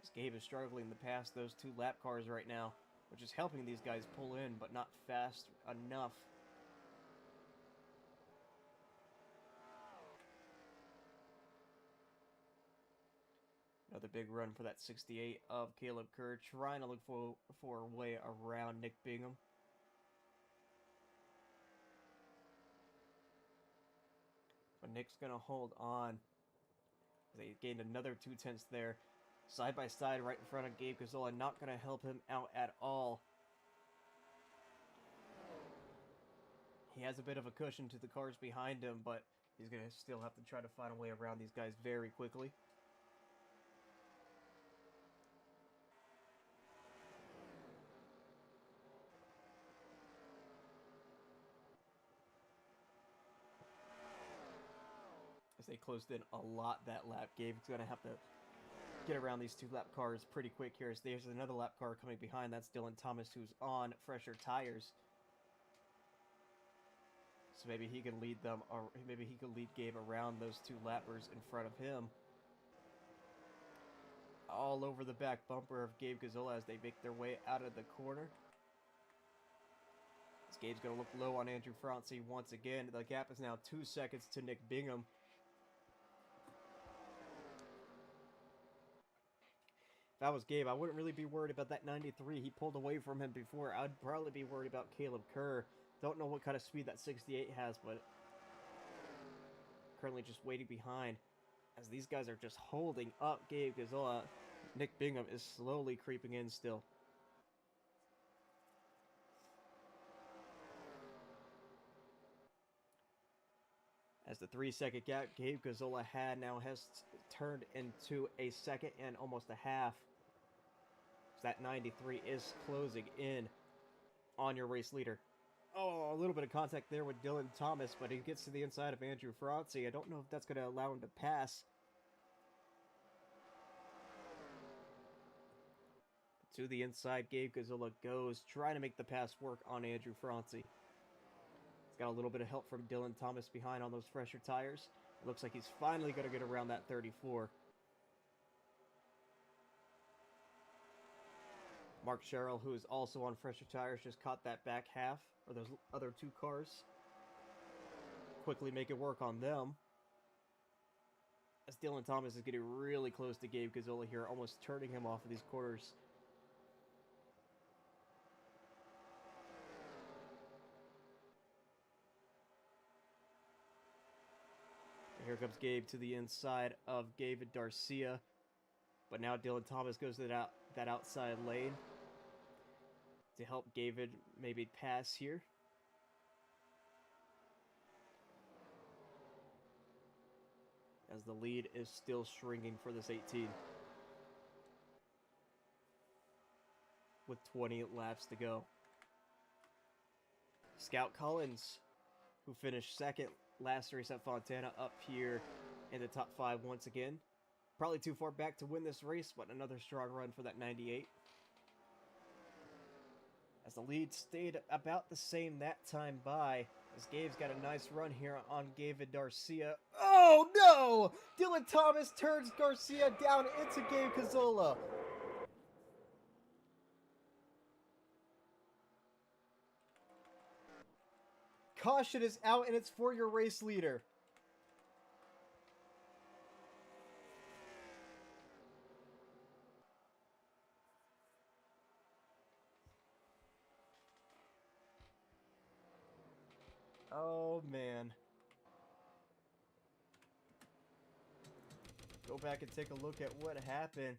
As Gabe is struggling to pass those 2 lap cars right now, which is helping these guys pull in, but not fast enough. Another big run for that 68 of Caleb Kerr, trying to look for a way around Nick Bingham. But Nick's going to hold on. They gained another 2/10 there. Side by side right in front of Gabe Gazzola, not going to help him out at all. He has a bit of a cushion to the cars behind him, but he's going to still have to try to find a way around these guys very quickly. As they closed in a lot that lap, Gabe's going to have to get around these 2 lap cars pretty quick here. As there's another lap car coming behind. That's Dylan Thomas, who's on fresher tires. So maybe he can lead them, or maybe he can lead Gabe around those 2 lappers in front of him. All over the back bumper of Gabe Gazzola as they make their way out of the corner. As Gabe's going to look low on Andrew Francie once again. The gap is now 2 seconds to Nick Bingham. If I was Gabe, I wouldn't really be worried about that 93. He pulled away from him before. I'd probably be worried about Caleb Kerr. Don't know what kind of speed that 68 has, but currently just waiting behind. As these guys are just holding up Gabe Gazzola, Nick Bingham is slowly creeping in still. As the 3-second gap Gabe Gazzola had now has turned into a second and almost a half. So that 93 is closing in on your race leader. Oh, a little bit of contact there with Dylan Thomas, but he gets to the inside of Andrew Francie. I don't know if that's going to allow him to pass. To the inside, Gabe Gazzola goes, trying to make the pass work on Andrew Francie. He's got a little bit of help from Dylan Thomas behind on those fresher tires. It looks like he's finally going to get around that 34. Mark Sherrill, who is also on fresher tires, just caught that back half, or those other 2 cars. Quickly make it work on them. As Dylan Thomas is getting really close to Gabe Gazzola here, almost turning him off of these corners. Here comes Gabe to the inside of David Garcia. But now Dylan Thomas goes to that outside lane to help David maybe pass here. As the lead is still shrinking for this 18. With 20 laps to go. Scout Collins, who finished second last race at Fontana, up here in the top 5 once again. Probably too far back to win this race, but another strong run for that 98. As the lead stayed about the same that time by, as Gabe's got a nice run here on David Garcia. Oh no! Dylan Thomas turns Garcia down into Gabe Gazzola. Caution is out, and it's for your race leader. Oh, man. Go back and take a look at what happened.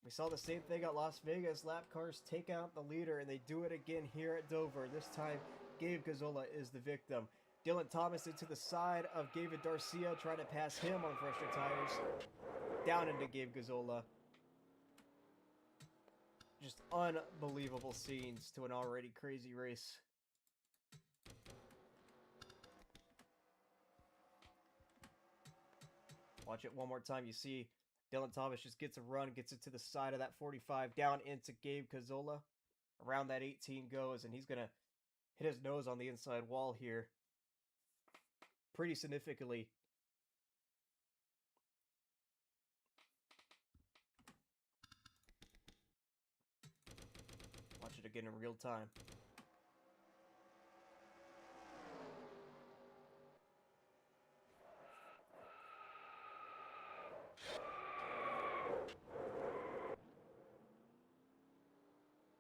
We saw the same thing at Las Vegas. Lap cars take out the leader, and they do it again here at Dover. This time, Gabe Gazzola is the victim. Dylan Thomas into the side of David Garcia, trying to pass him on fresher tires. Down into Gabe Gazzola. Just unbelievable scenes to an already crazy race. Watch it one more time. You see Dylan Thomas just gets a run, gets it to the side of that 45, down into Gabe Cazzola. Around that 18 goes, and he's going to hit his nose on the inside wall here pretty significantly. Watch it again in real time.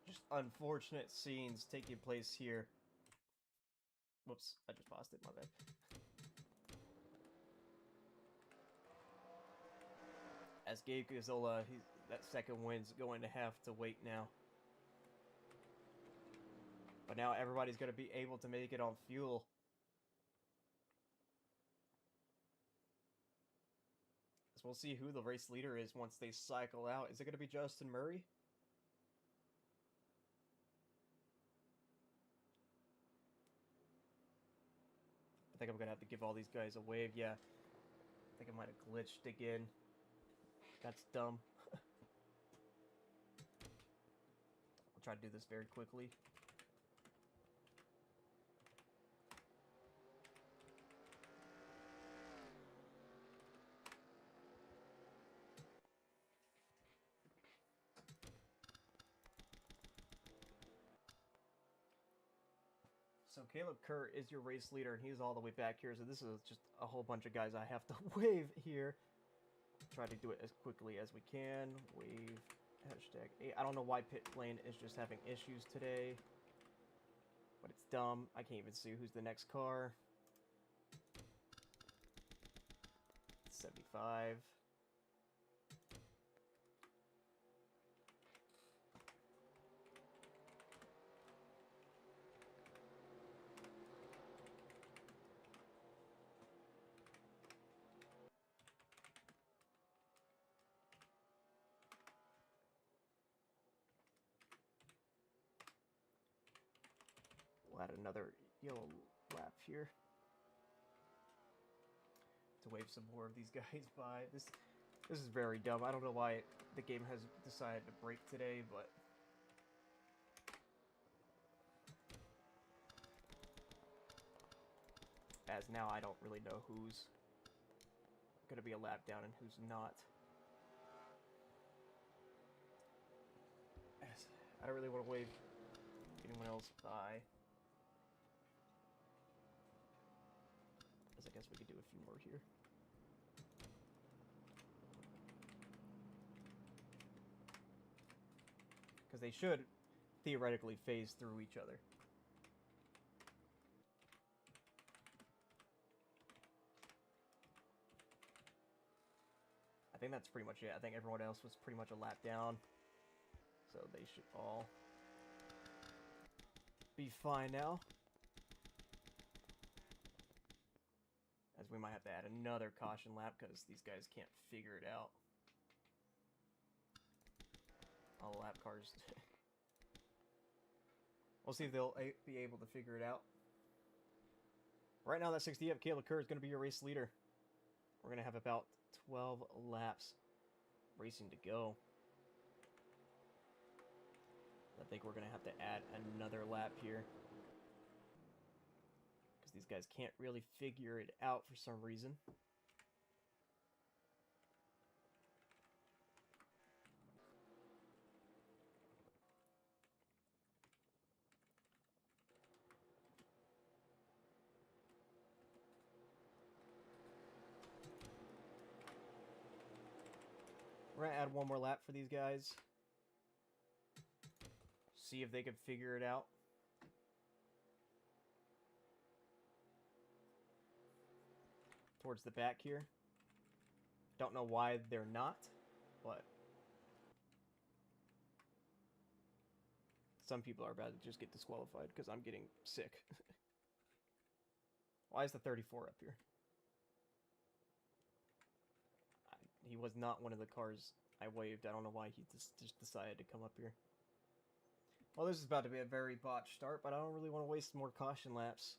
Just unfortunate scenes taking place here. Whoops, I just paused it, my bad. As Gabe Cazzola, that second win's going to have to wait now. But now everybody's going to be able to make it on fuel. So we'll see who the race leader is once they cycle out. Is it going to be Justin Murray? I think I'm going to have to give all these guys a wave. Yeah. I think I might have glitched again. That's dumb. I'll try to do this very quickly. So Caleb Kerr is your race leader, and he's all the way back here. So this is just a whole bunch of guys I have to wave here. Try to do it as quickly as we can. Wave hashtag 8. I don't know why pit lane is just having issues today, but it's dumb. I can't even see who's the next car. 75. We'll add another yellow lap here to wave some more of these guys by. This is very dumb. I don't know why the game has decided to break today, but as now I don't really know who's going to be a lap down and who's not. I don't really want to wave anyone else by. I guess we could do a few more here. Because they should theoretically phase through each other. I think that's pretty much it. I think everyone else was pretty much a lap down. So they should all be fine now. As we might have to add another caution lap because these guys can't figure it out. All lap cars. We'll see if they'll be able to figure it out. Right now, that 60 up Caleb Kerr is going to be your race leader. We're going to have about 12 laps racing to go. I think we're going to have to add another lap here. These guys can't really figure it out for some reason. We're going to add one more lap for these guys. See if they can figure it out. Towards the back here. Don't know why they're not, but some people are about to just get disqualified because I'm getting sick. Why is the 34 up here? He was not one of the cars I waved. I don't know why he just decided to come up here. Well, this is about to be a very botched start, but I don't really want to waste more caution laps.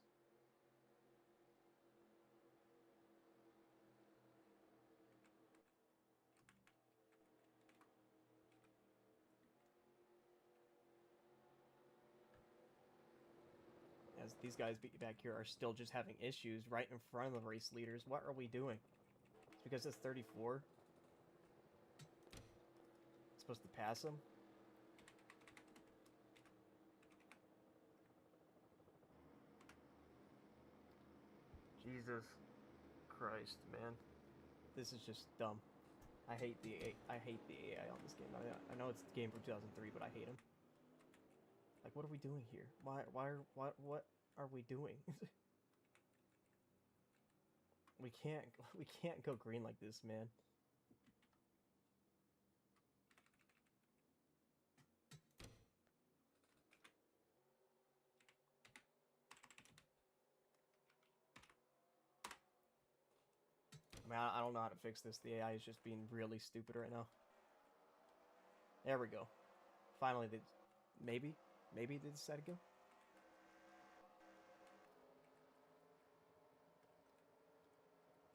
as these guys back here are still just having issues right in front of the race leaders. What are we doing? It's because it's 34. It's supposed to pass them. Jesus Christ, man. This is just dumb. I hate the AI on this game. I know it's the game from 2003, but I hate him. Like, what are we doing here? What are we doing? we can't go green like this, man. I mean, I don't know how to fix this. The AI is just being really stupid right now. There we go. Finally, maybe they decided to go.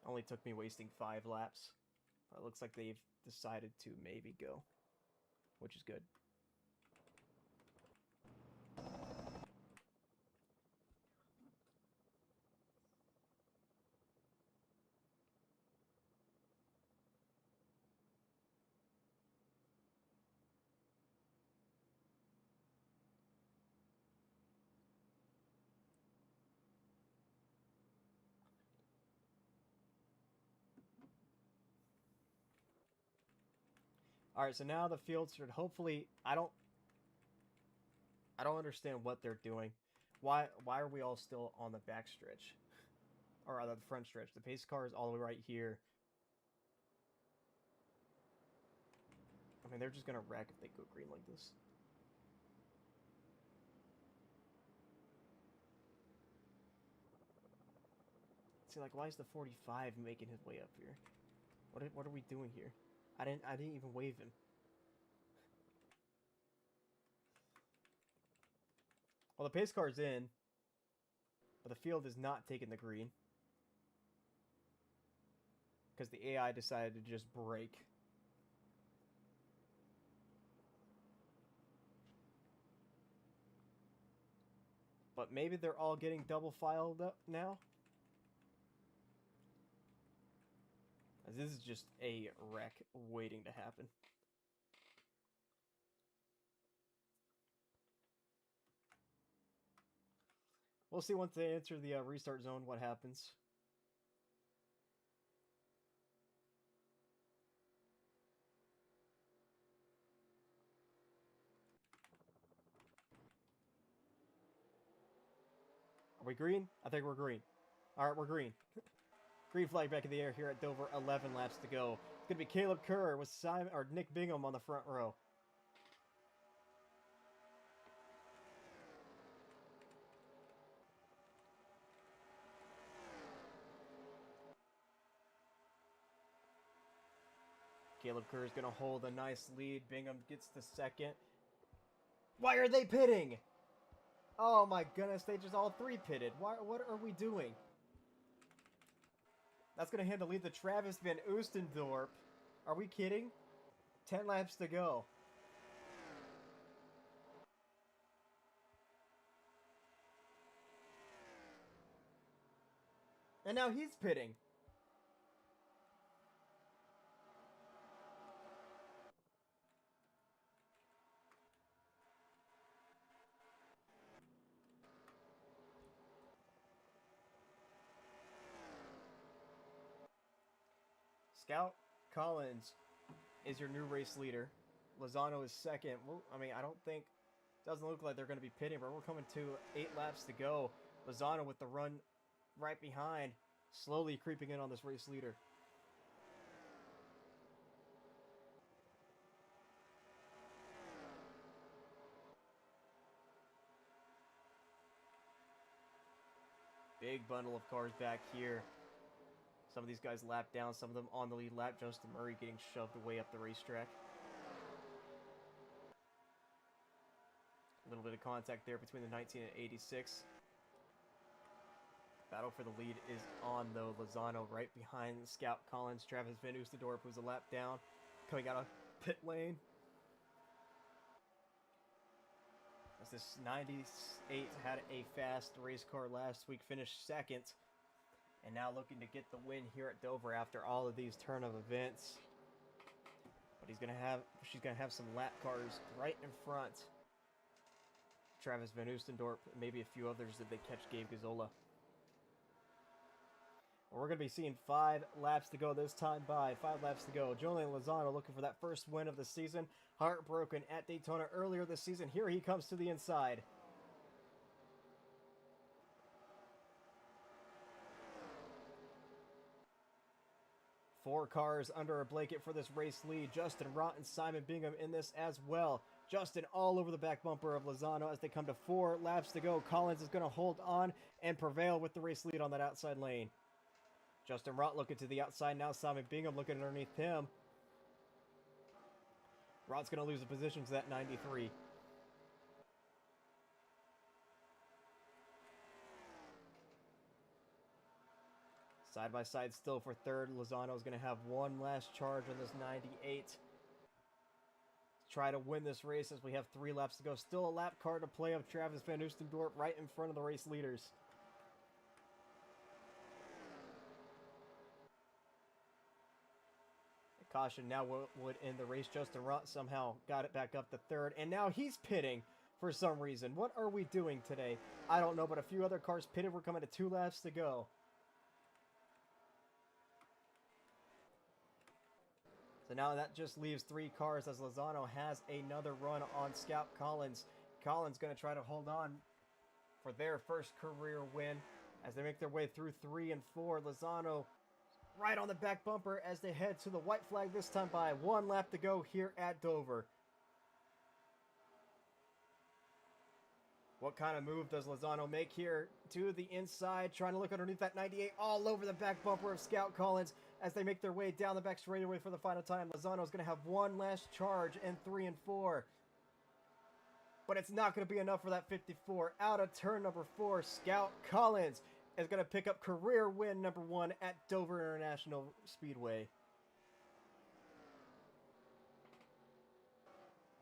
Only took me wasting 5 laps. It looks like they've decided to maybe go, which is good. Alright, so now the field should hopefully... I don't understand what they're doing. Why are we all still on the back stretch? Or rather, the front stretch. The pace car is all the way right here. I mean, they're just gonna wreck if they go green like this. See, like, why is the 45 making his way up here? What are we doing here? I didn't even wave him. Well, the pace car's in, but the field is not taking the green because the AI decided to just brake. But maybe they're all getting double filed up now. This is just a wreck waiting to happen. We'll see once they enter the restart zone what happens. Are we green? I think we're green. Alright, we're green. Green flag back in the air here at Dover, 11 laps to go. It's going to be Caleb Kerr with Nick Bingham on the front row. Caleb Kerr is going to hold a nice lead. Bingham gets the second. Why are they pitting? Oh my goodness, they just all 3 pitted. What are we doing? That's going to hand the lead to Travis Van Oostendorp. Are we kidding? 10 laps to go. And now he's pitting. Scout Collins is your new race leader. Lozano is second. Well, I mean, I don't think... Doesn't look like they're going to be pitting, but we're coming to 8 laps to go. Lozano with the run right behind. Slowly creeping in on this race leader. Big bundle of cars back here. Some of these guys lap down, some of them on the lead lap. Justin Murray getting shoved away up the racetrack. A little bit of contact there between the 19 and 86. Battle for the lead is on, though. Lozano right behind Scout Collins. Travis Van Oostendorp, who's a lap down, coming out of pit lane. As this 98 had a fast race car last week, finished second, and now looking to get the win here at Dover after all of these turn of events. But she's gonna have some lap cars right in front. Travis Van Oostendorp, maybe a few others that they catch Gabe Gazzola. We're going to be seeing 5 laps to go this time by. 5 laps to go. Julian Lozano looking for that first win of the season. Heartbroken at Daytona earlier this season. Here he comes to the inside. Four cars under a blanket for this race lead. Justin Rott and Simon Bingham in this as well. Justin all over the back bumper of Lozano as they come to 4 laps to go. Collins is going to hold on and prevail with the race lead on that outside lane. Justin Rott looking to the outside now. Simon Bingham looking underneath him. Rott's going to lose the position to that 93. Side by side still for third. Lozano is going to have one last charge on this 98. Try to win this race as we have 3 laps to go. Still a lap car to play of Travis Van Oostendorp right in front of the race leaders. Caution now would end the race. Justin Rott somehow got it back up to third, and now he's pitting for some reason. What are we doing today? I don't know, but a few other cars pitted. We're coming to 2 laps to go. So now that just leaves 3 cars as Lozano has another run on Scout Collins. Collins going to try to hold on for their first career win as they make their way through 3 and 4. Lozano right on the back bumper as they head to the white flag this time by. 1 lap to go here at Dover. What kind of move does Lozano make here? To the inside, trying to look underneath that 98, all over the back bumper of Scout Collins as they make their way down the back straightaway for the final time. Lozano is going to have one last charge in 3 and 4. But it's not going to be enough for that 54. Out of turn number 4, Scout Collins is going to pick up career win number 1 at Dover International Speedway.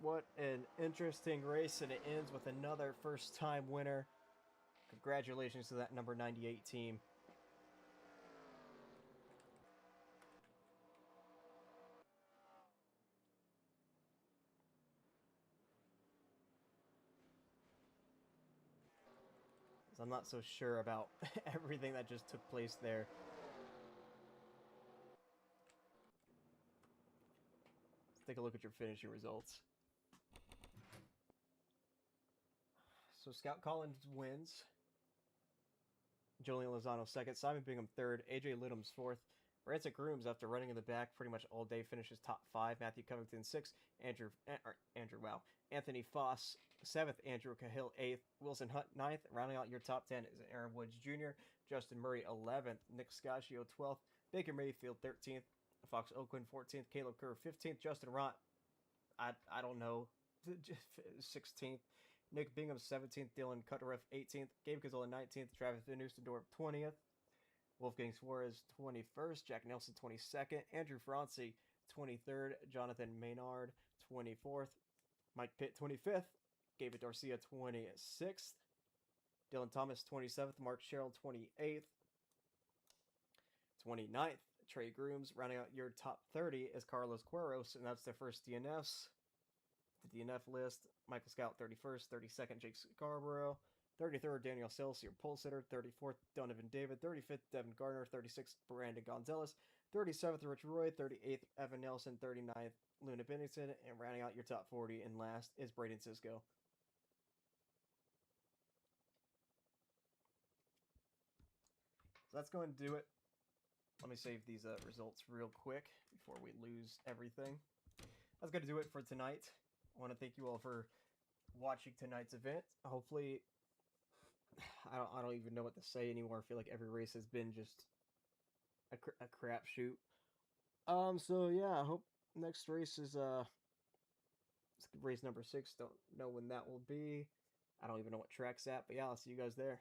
What an interesting race, and it ends with another first-time winner. Congratulations to that number 98 team. I'm not so sure about everything that just took place there. Let's take a look at your finishing results. So Scout Collins wins. Julian Lozano second. Simon Bingham third. AJ Liddham's fourth. Branson Grooms, after running in the back pretty much all day, finishes top 5. Matthew Covington sixth. Anthony Foss seventh. Andrew Cahill eighth. Wilson Hunt ninth. Rounding out your top 10 is Aaron Woods Jr. Justin Murray 11th. Nick Scaccio 12th. Baker Mayfield 13th. Fox Oakland 14th. Caleb Kerr 15th. Justin Rott, I don't know, 16th. Nick Bingham 17th. Dylan Cuttereth 18th. Gabe Gazzola 19th. Travis Van Oostendorp 20th. Wolfgang Suarez 21st. Jack Nelson 22nd. Andrew Franci 23rd. Jonathan Maynard 24th. Mike Pitt 25th. David Garcia 26th. Dylan Thomas 27th. Mark Sherrill 28th. 29th. Trey Grooms. Rounding out your top 30 is Carlos Queiroz, and that's their first DNFs. The DNF list: Michael Scout 31st, 32nd Jake Scarborough, 33rd Daniel Sales, your pole sitter, 34th Donovan David, 35th Devin Gardner, 36th Brandon Gonzalez, 37th Rich Roy, 38th Evan Nelson, 39th Luna Bennington, and rounding out your top 40 and last is Braden Sisko. So that's going to do it. Let me save these results real quick before we lose everything. That's going to do it for tonight. I want to thank you all for watching tonight's event. Hopefully, I don't even know what to say anymore. I feel like every race has been just a crapshoot. So yeah, I hope next race is race number 6. Don't know when that will be. I don't even know what track's at, but yeah, I'll see you guys there.